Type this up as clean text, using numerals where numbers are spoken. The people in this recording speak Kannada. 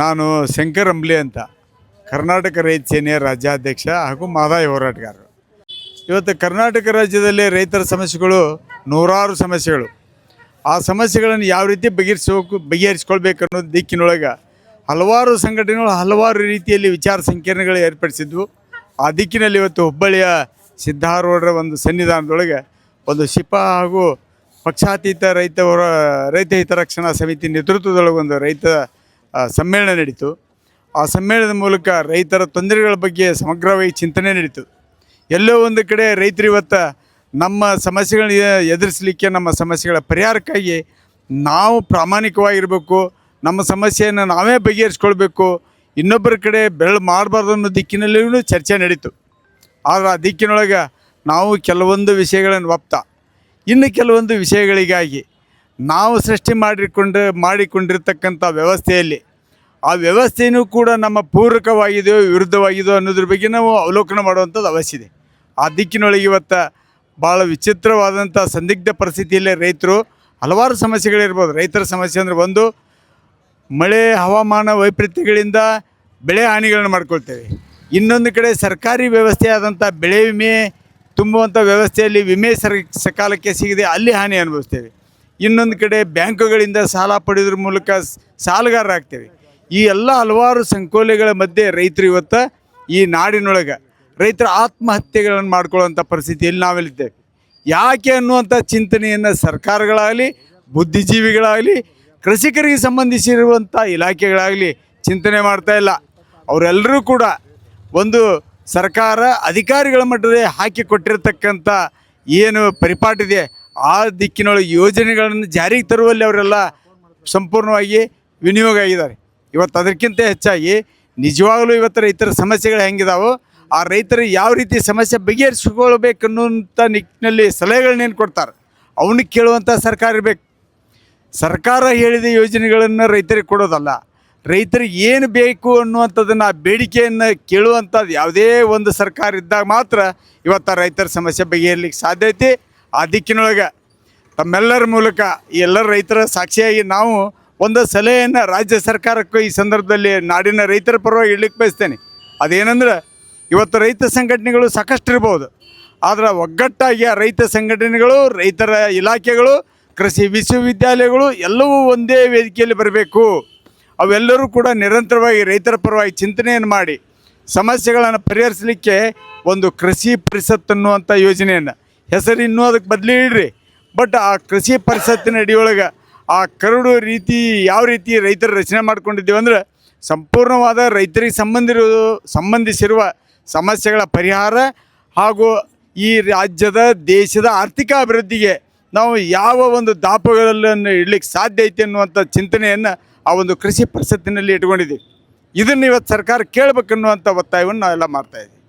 ನಾನು ಶಂಕರ್ ಅಂಬ್ಲಿ ಅಂತ ಕರ್ನಾಟಕ ರೈತ ಸೇನೆಯ ರಾಜ್ಯಾಧ್ಯಕ್ಷ ಹಾಗೂ ಮಹದಾಯಿ ಹೋರಾಟಗಾರರು. ಇವತ್ತು ಕರ್ನಾಟಕ ರಾಜ್ಯದಲ್ಲಿ ರೈತರ ಸಮಸ್ಯೆಗಳು ನೂರಾರು ಸಮಸ್ಯೆಗಳು. ಆ ಸಮಸ್ಯೆಗಳನ್ನು ಯಾವ ರೀತಿ ಬಗೆಹರಿಸ್ಕೊಳ್ಬೇಕು ಅನ್ನೋ ದಿಕ್ಕಿನೊಳಗೆ ಹಲವಾರು ಸಂಘಟನೆಗಳು ಹಲವಾರು ರೀತಿಯಲ್ಲಿ ವಿಚಾರ ಸಂಕಿರಣಗಳು ಏರ್ಪಡಿಸಿದ್ವು. ಆ ದಿಕ್ಕಿನಲ್ಲಿ ಇವತ್ತು ಹುಬ್ಬಳ್ಳಿಯ ಸಿದ್ಧಾರೂಢರ ಒಂದು ಸನ್ನಿಧಾನದೊಳಗೆ ಒಂದು ಶಿಪಾ ಹಾಗೂ ಪಕ್ಷಾತೀತ ರೈತ ಹಿತರಕ್ಷಣಾ ಸಮಿತಿ ನೇತೃತ್ವದೊಳಗೆ ಒಂದು ರೈತ ಸಮ್ಮೇಳನ ನಡೀತು. ಆ ಸಮ್ಮೇಳನದ ಮೂಲಕ ರೈತರ ತೊಂದರೆಗಳ ಬಗ್ಗೆ ಸಮಗ್ರವಾಗಿ ಚಿಂತನೆ ನಡೀತು. ಎಲ್ಲೋ ಒಂದು ಕಡೆ ರೈತರು ಇವತ್ತು ನಮ್ಮ ಸಮಸ್ಯೆಗಳನ್ನ ಎದುರಿಸಲಿಕ್ಕೆ, ನಮ್ಮ ಸಮಸ್ಯೆಗಳ ಪರಿಹಾರಕ್ಕಾಗಿ ನಾವು ಪ್ರಾಮಾಣಿಕವಾಗಿರಬೇಕು, ನಮ್ಮ ಸಮಸ್ಯೆಯನ್ನು ನಾವೇ ಬಗೆಹರಿಸ್ಕೊಳ್ಬೇಕು, ಇನ್ನೊಬ್ಬರ ಕಡೆ ಬೆರಳು ಮಾಡಬಾರ್ದು ಅನ್ನೋ ದಿಕ್ಕಿನಲ್ಲಿಯೂ ಚರ್ಚೆ ನಡೀತು. ಆದರೆ ಆ ದಿಕ್ಕಿನೊಳಗೆ ನಾವು ಕೆಲವೊಂದು ವಿಷಯಗಳನ್ನು ಇನ್ನು ಕೆಲವೊಂದು ವಿಷಯಗಳಿಗಾಗಿ ನಾವು ಸೃಷ್ಟಿ ಮಾಡಿಕೊಂಡಿರ್ತಕ್ಕಂಥ ವ್ಯವಸ್ಥೆಯಲ್ಲಿ ಆ ವ್ಯವಸ್ಥೆಯೂ ಕೂಡ ನಮ್ಮ ಪೂರಕವಾಗಿದೆಯೋ ವಿರುದ್ಧವಾಗಿದೆಯೋ ಅನ್ನೋದ್ರ ಬಗ್ಗೆ ನಾವು ಅವಲೋಕನ ಮಾಡುವಂಥದ್ದು ಅವಶ್ಯ ಇದೆ. ಆ ದಿಕ್ಕಿನೊಳಗೆ ಇವತ್ತು ಭಾಳ ವಿಚಿತ್ರವಾದಂಥ ಸಂದಿಗ್ಧ ಪರಿಸ್ಥಿತಿಯಲ್ಲೇ ರೈತರು ಹಲವಾರು ಸಮಸ್ಯೆಗಳಿರ್ಬೋದು. ರೈತರ ಸಮಸ್ಯೆ ಅಂದರೆ ಒಂದು, ಮಳೆ ಹವಾಮಾನ ವೈಪರೀತ್ಯಗಳಿಂದ ಬೆಳೆ ಹಾನಿಗಳನ್ನು ಮಾಡ್ಕೊಳ್ತೇವೆ. ಇನ್ನೊಂದು ಕಡೆ ಸರ್ಕಾರಿ ವ್ಯವಸ್ಥೆ ಆದಂಥ ಬೆಳೆ ವಿಮೆ ತುಂಬುವಂಥ ವ್ಯವಸ್ಥೆಯಲ್ಲಿ ವಿಮೆ ಸಕಾಲಕ್ಕೆ ಸಿಗದೆ ಅಲ್ಲಿ ಹಾನಿ ಅನುಭವಿಸ್ತೇವೆ. ಇನ್ನೊಂದು ಕಡೆ ಬ್ಯಾಂಕುಗಳಿಂದ ಸಾಲ ಪಡೆಯೋದ್ರ ಮೂಲಕ ಸಾಲಗಾರರಾಗ್ತೇವೆ. ಈ ಎಲ್ಲ ಹಲವಾರು ಸಂಕೋಲೆಗಳ ಮಧ್ಯೆ ರೈತರು ಇವತ್ತು ಈ ನಾಡಿನೊಳಗೆ ರೈತರ ಆತ್ಮಹತ್ಯೆಗಳನ್ನು ಮಾಡ್ಕೊಳ್ಳೋವಂಥ ಪರಿಸ್ಥಿತಿಯಲ್ಲಿ ನಾವೆಲ್ಲಿದ್ದೇವೆ. ಯಾಕೆ ಅನ್ನುವಂಥ ಚಿಂತನೆಯನ್ನು ಸರ್ಕಾರಗಳಾಗಲಿ, ಬುದ್ಧಿಜೀವಿಗಳಾಗಲಿ, ಕೃಷಿಕರಿಗೆ ಸಂಬಂಧಿಸಿರುವಂಥ ಇಲಾಖೆಗಳಾಗಲಿ ಚಿಂತನೆ ಮಾಡ್ತಾಯಿಲ್ಲ. ಅವರೆಲ್ಲರೂ ಕೂಡ ಒಂದು ಸರ್ಕಾರ ಅಧಿಕಾರಿಗಳ ಮಟ್ಟದಲ್ಲಿ ಹಾಕಿಕೊಟ್ಟಿರ್ತಕ್ಕಂಥ ಏನು ಪರಿಪಾಟಿದೆ ಆ ದಿಕ್ಕಿನೊಳಗೆ ಯೋಜನೆಗಳನ್ನು ಜಾರಿಗೆ ತರುವಲ್ಲಿ ಅವರೆಲ್ಲ ಸಂಪೂರ್ಣವಾಗಿ ವಿನಿಯೋಗ ಆಗಿದ್ದಾರೆ. ಇವತ್ತು ಅದಕ್ಕಿಂತ ಹೆಚ್ಚಾಗಿ ನಿಜವಾಗಲೂ ಇವತ್ತು ರೈತರ ಸಮಸ್ಯೆಗಳು ಹೆಂಗಿದಾವೋ ಆ ರೈತರು ಯಾವ ರೀತಿ ಸಮಸ್ಯೆ ಬಗೆಹರಿಸ್ಕೊಳ್ಬೇಕನ್ನುವಂಥ ನಿಟ್ಟಿನಲ್ಲಿ ಸಲಹೆಗಳನ್ನೇನು ಕೊಡ್ತಾರೆ ಅವನಿಗೆ ಕೇಳುವಂಥ ಸರ್ಕಾರ ಇರಬೇಕು. ಸರ್ಕಾರ ಹೇಳಿದ ಯೋಜನೆಗಳನ್ನು ರೈತರಿಗೆ ಕೊಡೋದಲ್ಲ, ರೈತರಿಗೆ ಏನು ಬೇಕು ಅನ್ನುವಂಥದ್ದನ್ನು ಆ ಬೇಡಿಕೆಯನ್ನು ಕೇಳುವಂಥದ್ದು ಯಾವುದೇ ಒಂದು ಸರ್ಕಾರ ಇದ್ದಾಗ ಮಾತ್ರ ಇವತ್ತು ರೈತರ ಸಮಸ್ಯೆ ಬಗೆಹರಿಲಿಕ್ಕೆ ಸಾಧ್ಯ ಐತಿ. ಆ ದಿಕ್ಕಿನೊಳಗೆ ತಮ್ಮೆಲ್ಲರ ಮೂಲಕ ಈ ಎಲ್ಲ ರೈತರ ಸಾಕ್ಷಿಯಾಗಿ ನಾವು ಒಂದು ಸಲಹೆಯನ್ನು ರಾಜ್ಯ ಸರ್ಕಾರಕ್ಕೂ ಈ ಸಂದರ್ಭದಲ್ಲಿ ನಾಡಿನ ರೈತರ ಪರವಾಗಿ ಇಡ್ಲಿಕ್ಕೆ ಬಯಸ್ತೇನೆ. ಅದೇನೆಂದ್ರೆ, ಇವತ್ತು ರೈತ ಸಂಘಟನೆಗಳು ಸಾಕಷ್ಟು ಇರ್ಬೋದು, ಆದರೆ ಒಗ್ಗಟ್ಟಾಗಿ ಆ ರೈತ ಸಂಘಟನೆಗಳು, ರೈತರ ಇಲಾಖೆಗಳು, ಕೃಷಿ ವಿಶ್ವವಿದ್ಯಾಲಯಗಳು ಎಲ್ಲವೂ ಒಂದೇ ವೇದಿಕೆಯಲ್ಲಿ ಬರಬೇಕು. ಅವೆಲ್ಲರೂ ಕೂಡ ನಿರಂತರವಾಗಿ ರೈತರ ಪರವಾಗಿ ಚಿಂತನೆಯನ್ನು ಮಾಡಿ ಸಮಸ್ಯೆಗಳನ್ನು ಪರಿಹರಿಸಲಿಕ್ಕೆ ಒಂದು ಕೃಷಿ ಪರಿಷತ್ ಅನ್ನುವಂಥ ಯೋಜನೆಯನ್ನು ಹೆಸರು ಇನ್ನೂ ಅದಕ್ಕೆ ಬದಲಿ ಇಡ್ರಿ. ಬಟ್ ಆ ಕೃಷಿ ಪರಿಷತ್ತಿನ ಅಡಿಯೊಳಗೆ ಆ ಕರಡು ರೀತಿ ಯಾವ ರೀತಿ ರೈತರು ರಚನೆ ಮಾಡ್ಕೊಂಡಿದ್ದೀವಿ ಅಂದರೆ ಸಂಪೂರ್ಣವಾದ ರೈತರಿಗೆ ಸಂಬಂಧಿಸಿರುವ ಸಮಸ್ಯೆಗಳ ಪರಿಹಾರ ಹಾಗೂ ಈ ರಾಜ್ಯದ ದೇಶದ ಆರ್ಥಿಕ ಅಭಿವೃದ್ಧಿಗೆ ನಾವು ಯಾವ ಒಂದು ದಾಪುಗಳನ್ನು ಇಡಲಿಕ್ಕೆ ಸಾಧ್ಯ ಐತೆ ಅನ್ನುವಂಥ ಚಿಂತನೆಯನ್ನು ಆ ಒಂದು ಕೃಷಿ ಪರಿಷತ್ತಿನಲ್ಲಿ ಇಟ್ಕೊಂಡಿದ್ದೀವಿ. ಇದನ್ನು ಇವತ್ತು ಸರ್ಕಾರ ಕೇಳಬೇಕನ್ನುವಂಥ ಒತ್ತಾಯವನ್ನು ನಾವೆಲ್ಲ ಮಾಡ್ತಾಯಿದ್ದೀವಿ.